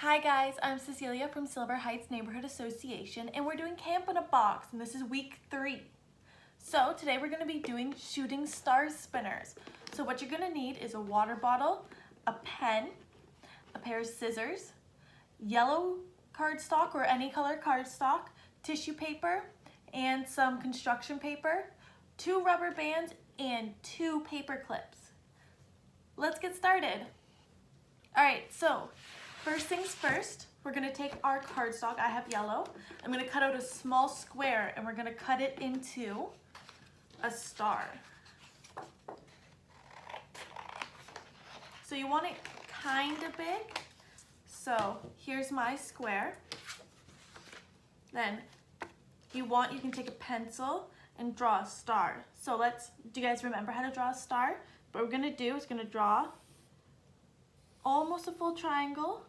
Hi guys, I'm Cecilia from Silver Heights Neighborhood Association and we're doing Camp in a Box and this is week 3. So today we're going to be doing shooting star spinners. So what you're going to need is a water bottle, a pen, a pair of scissors, yellow cardstock or any color cardstock, tissue paper, and some construction paper, 2 rubber bands, and 2 paper clips. Let's get started. Alright, so first things first, we're going to take our cardstock. I have yellow. I'm going to cut out a small square and we're going to cut it into a star. So you want it kind of big. So here's my square. Then if you want, you can take a pencil and draw a star. So do you guys remember how to draw a star? What we're going to do is going to draw almost a full triangle,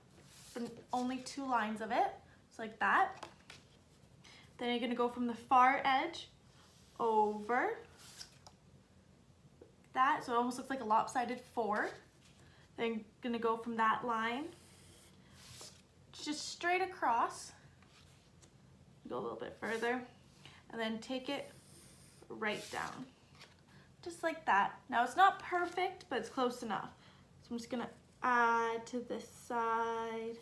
but only 2 lines of it, so like that. Then you're going to go from the far edge over that, so it almost looks like a lopsided 4. Then you're going to go from that line just straight across, go a little bit further, and then take it right down, just like that. Now it's not perfect, but it's close enough. So I'm just going to add to this side.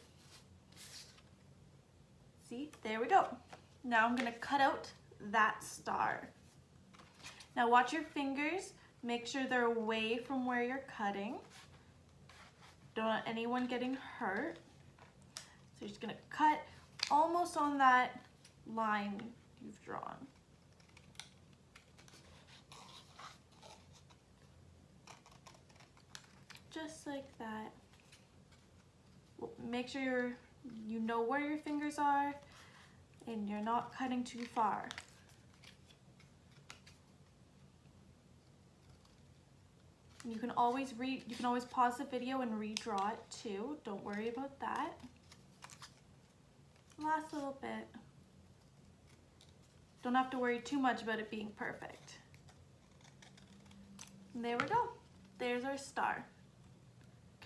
See, there we go. Now I'm going to cut out that star. Now watch your fingers, make sure they're away from where you're cutting. Don't want anyone getting hurt. So you're just going to cut almost on that line you've drawn. Just like that. Make sure you know where your fingers are and you're not cutting too far. You can always pause the video and redraw it too. Don't worry about that. Last little bit. Don't have to worry too much about it being perfect. And there we go. There's our star.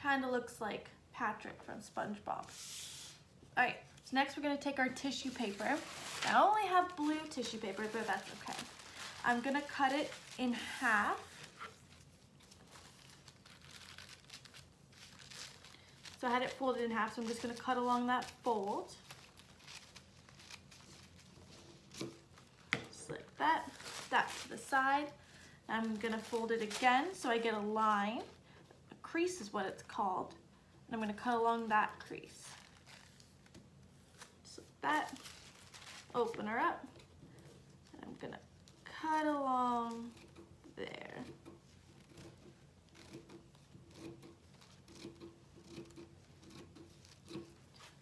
Kind of looks like Patrick from SpongeBob. Alright, so next we're going to take our tissue paper. I only have blue tissue paper, but that's okay. I'm going to cut it in half. So I had it folded in half, so I'm just going to cut along that fold. Just like that. That to the side. I'm going to fold it again so I get a line. A crease is what it's called. And I'm going to cut along that crease. Just like that. Open her up. And I'm going to cut along there.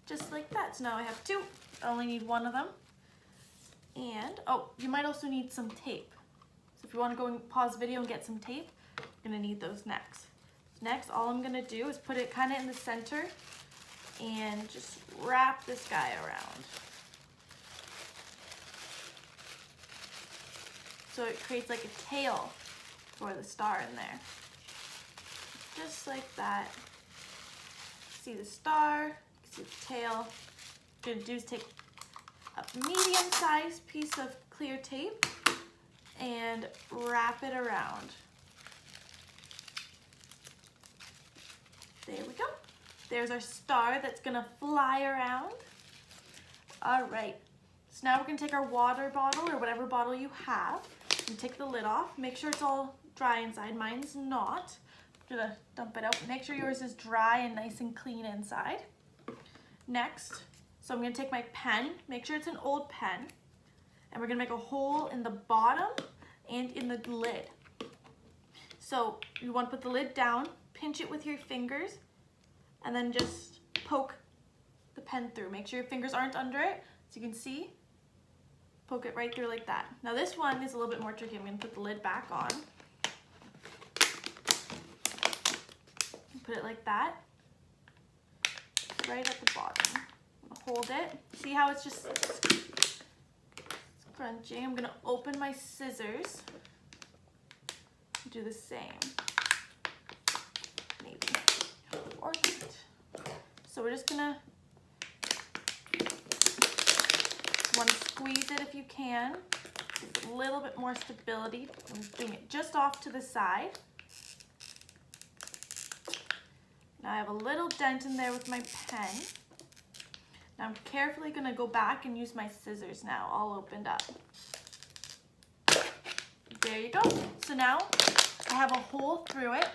Just like that. So now I have 2. I only need 1 of them. And, oh, you might also need some tape. So if you want to go and pause the video and get some tape, you're going to need those next. Next, all I'm going to do is put it kind of in the center and just wrap this guy around. So it creates like a tail for the star in there. Just like that. See the star, see the tail. What you're going to do is take a medium-sized piece of clear tape and wrap it around. There we go. There's our star that's gonna fly around. All right, so now we're gonna take our water bottle or whatever bottle you have and take the lid off. Make sure it's all dry inside. Mine's not. I'm gonna dump it out. Make sure yours is dry and nice and clean inside. Next, so I'm gonna take my pen. Make sure it's an old pen. And we're gonna make a hole in the bottom and in the lid. So you wanna put the lid down, pinch it with your fingers, and then just poke the pen through. Make sure your fingers aren't under it, so you can see. Poke it right through like that. Now this one is a little bit more tricky. I'm gonna put the lid back on. Put it like that, right at the bottom. I'm gonna hold it. See how it's just scrunching? I'm gonna open my scissors. Do the same. Maybe. Or not. So we're just gonna want to squeeze it if you can. Give it a little bit more stability. I'm doing it just off to the side. Now I have a little dent in there with my pen. Now I'm carefully going to go back and use my scissors now, all opened up. There you go. So now I have a hole through it.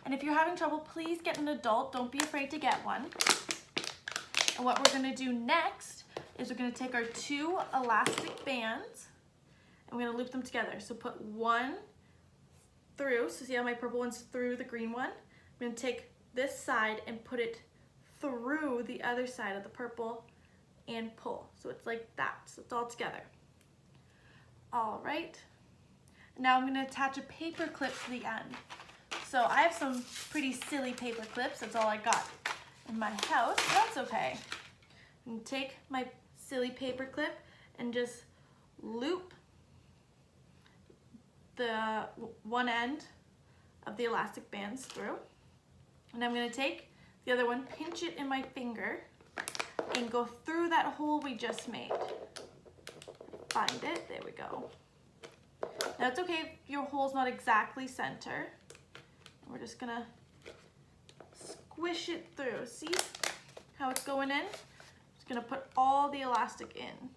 And if you're having trouble, please get an adult. Don't be afraid to get one. And what we're going to do next is we're going to take our 2 elastic bands and we're going to loop them together. So put one through. So see how my purple one's through the green one? I'm going to take this side and put it through the other side of the purple and pull. So it's like that. So it's all together. All right. Now I'm going to attach a paper clip to the end. So I have some pretty silly paper clips. That's all I got in my house. That's okay. I'm going to take my silly paper clip and just loop the one end of the elastic bands through. And I'm going to take the other one, pinch it in my finger, and go through that hole we just made. Find it. There we go. Now it's okay if your hole's not exactly center. We're just going to squish it through. See how it's going in? Just going to put all the elastic in.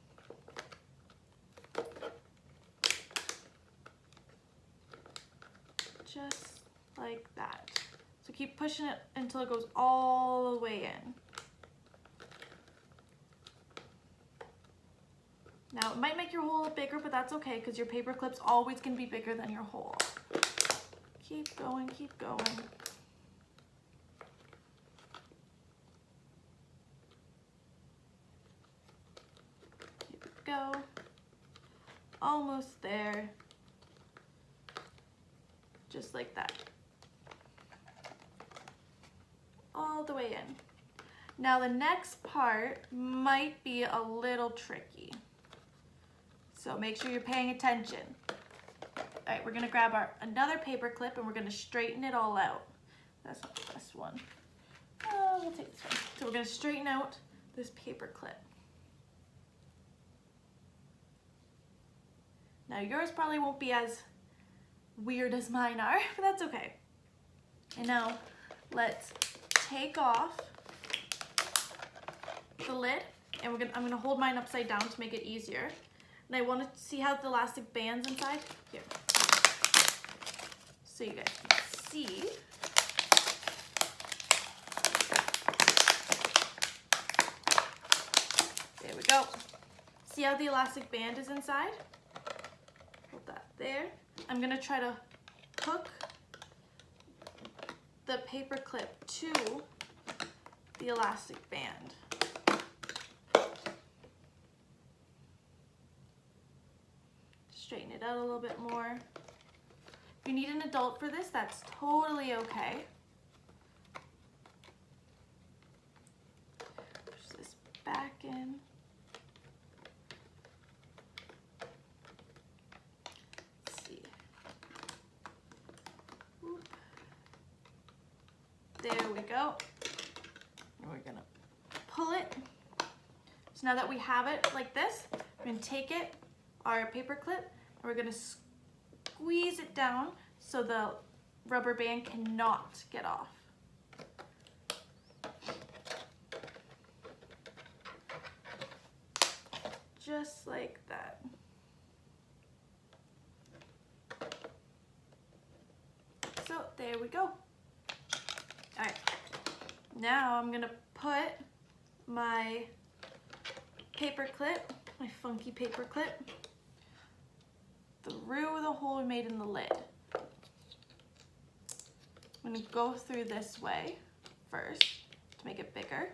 Just like that. So keep pushing it until it goes all the way in. Now it might make your hole bigger, but that's okay because your paper clip's always going to be bigger than your hole. Keep going, keep going. Here we go. Almost there. Just like that. All the way in. Now the next part might be a little tricky. So make sure you're paying attention. All right, we're gonna grab another paper clip and we're gonna straighten it all out. That's not the best one. We'll take this one. So we're gonna straighten out this paper clip. Now yours probably won't be as weird as mine are, but that's okay. And now let's take off the lid, and I'm gonna hold mine upside down to make it easier. And I want to see how the elastic band's inside. Here, so you guys can see. There we go. See how the elastic band is inside? Hold that there. I'm gonna try to hook the paper clip to the elastic band. Straighten it out a little bit more. If you need an adult for this, that's totally okay. Push this back in. Let's see. Whoop. There we go. And we're gonna pull it. So now that we have it like this, we're gonna take it, our paper clip, and we're gonna squeeze it down so the rubber band cannot get off. Just like that. So there we go. All right, now I'm gonna put my paper clip, my funky paper clip, through the hole we made in the lid. I'm gonna go through this way first to make it bigger.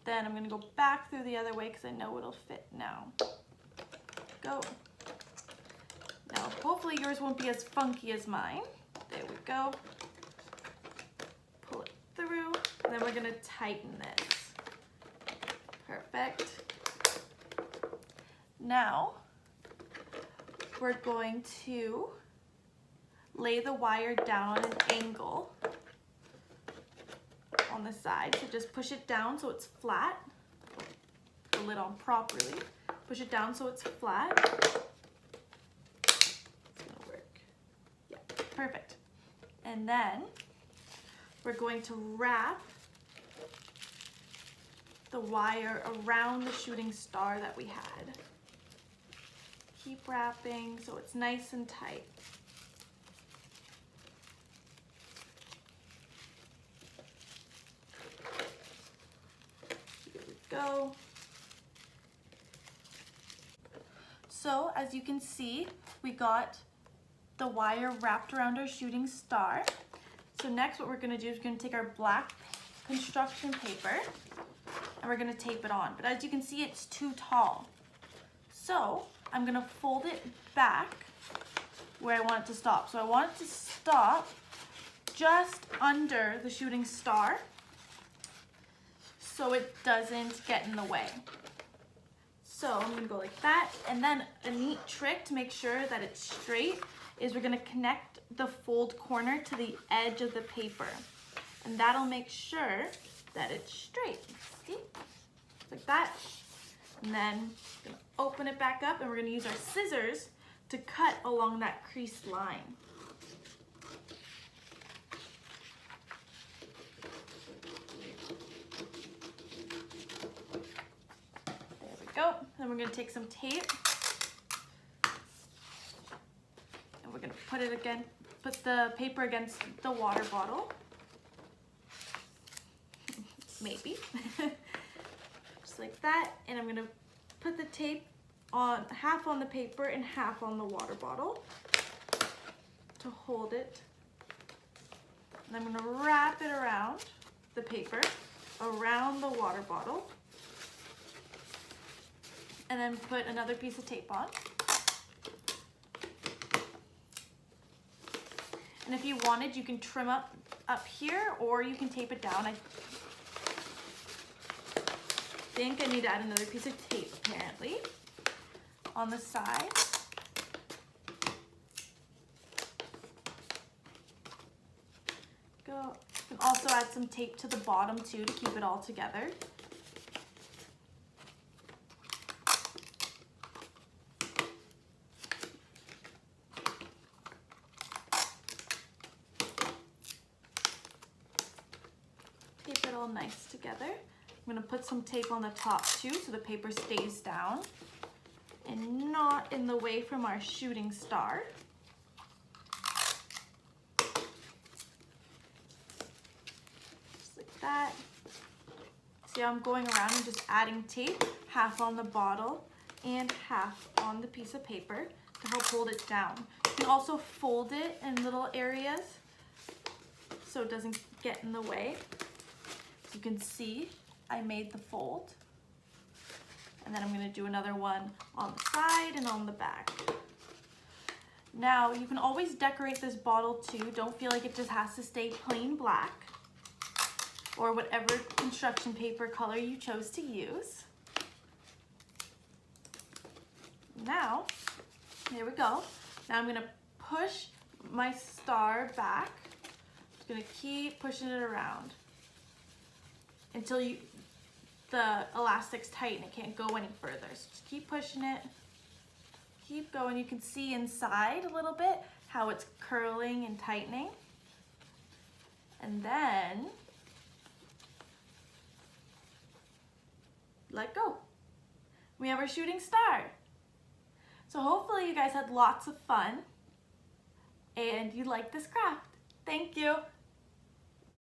Then I'm gonna go back through the other way because I know it'll fit now. Go. Now, hopefully yours won't be as funky as mine. There we go. Pull it through, and then we're gonna tighten this. Perfect. Now, we're going to lay the wire down on an angle on the side. So just push it down so it's flat. Put the lid on properly. Push it down so it's flat. It's gonna work. Yeah, perfect. And then we're going to wrap the wire around the shooting star that we had. Keep wrapping so it's nice and tight. Here we go. So as you can see, we got the wire wrapped around our shooting star. So next what we're gonna do is we're gonna take our black construction paper and we're gonna tape it on. But as you can see, it's too tall. So I'm gonna fold it back where I want it to stop. So I want it to stop just under the shooting star so it doesn't get in the way. So I'm gonna go like that. And then a neat trick to make sure that it's straight is we're gonna connect the fold corner to the edge of the paper. And that'll make sure that it's straight. See? Like that. And then we're gonna open it back up and we're gonna use our scissors to cut along that creased line. There we go. Then we're gonna take some tape and we're gonna put it again, put the paper against the water bottle. Maybe. Just like that. And I'm gonna put the tape on half on the paper and half on the water bottle to hold it. And I'm gonna wrap it around the paper, around the water bottle, and then put another piece of tape on. And if you wanted, you can trim up here or you can tape it down. I think I need to add another piece of tape apparently on the side. Go. You can also add some tape to the bottom too to keep it all together. Tape it all nice together. I'm gonna put some tape on the top too so the paper stays down and not in the way from our shooting star. Just like that. See how I'm going around and just adding tape, half on the bottle and half on the piece of paper to help hold it down. You can also fold it in little areas so it doesn't get in the way. As you can see, I made the fold. And then I'm gonna do another one on the side and on the back. Now, you can always decorate this bottle too. Don't feel like it just has to stay plain black or whatever construction paper color you chose to use. Now, there we go. Now I'm gonna push my star back. I'm gonna keep pushing it around until the elastic's tight and it can't go any further. So just keep pushing it, keep going. You can see inside a little bit how it's curling and tightening. And then let go. We have our shooting star. So hopefully you guys had lots of fun and you liked this craft. Thank you.